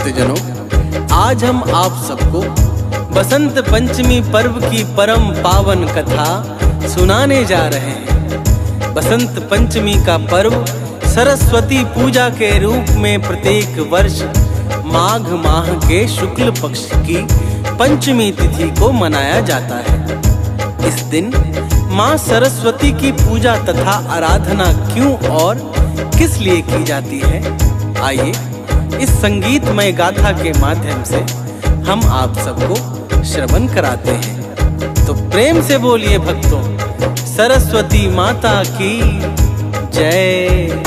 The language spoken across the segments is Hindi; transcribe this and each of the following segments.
भक्तजनों, आज हम आप सबको बसंत पंचमी पर्व की परम पावन कथा सुनाने जा रहे हैं। बसंत पंचमी का पर्व सरस्वती पूजा के रूप में प्रत्येक वर्ष माघ माह के शुक्ल पक्ष की पंचमी तिथि को मनाया जाता है। इस दिन माँ सरस्वती की पूजा तथा आराधना क्यों और किस लिए की जाती है, आइए इस संगीतमय गाथा के माध्यम से हम आप सबको श्रवण कराते हैं। तो प्रेम से बोलिए भक्तों, सरस्वती माता की जय।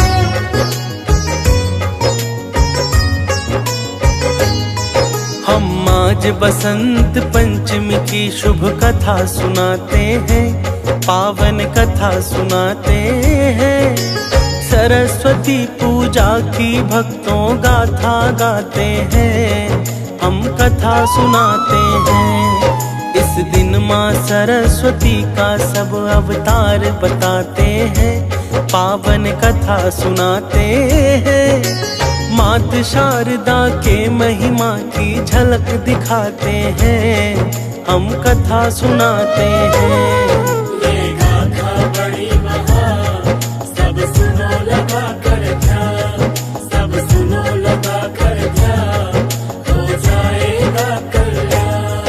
हम आज बसंत पंचमी की शुभ कथा सुनाते हैं, पावन कथा सुनाते हैं। सरस्वती पूजा की भक्तों गाथा गाते हैं, हम कथा सुनाते हैं। इस दिन माँ सरस्वती का सब अवतार बताते हैं, पावन कथा सुनाते हैं। मात शारदा के महिमा की झलक दिखाते हैं, हम कथा सुनाते हैं। ये गाथा बड़ी महान, सब सुनो लगा कर ध्यान, सब सुनो लगा कर ध्यान, हो जाएगा कल्याण।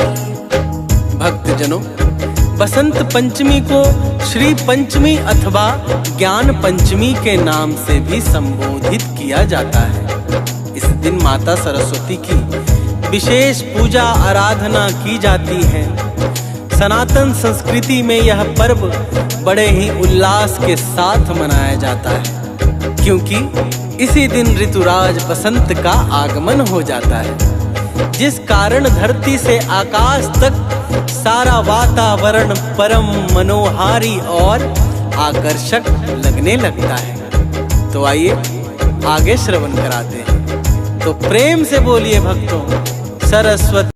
भक्तजनों, बसंत पंचमी को श्री पंचमी अथवा ज्ञान पंचमी के नाम से भी संबोधित किया जाता है। इस दिन माता सरस्वती की विशेष पूजा आराधना की जाती है। सनातन संस्कृति में यह पर्व बड़े ही उल्लास के साथ मनाया जाता है, क्योंकि इसी दिन ऋतुराज बसंत का आगमन हो जाता है, जिस कारण धरती से आकाश तक सारा वातावरण परम मनोहारी और आकर्षक लगने लगता है। तो आइए आगे श्रवण कराते हैं। तो प्रेम से बोलिए भक्तों, सरस्वती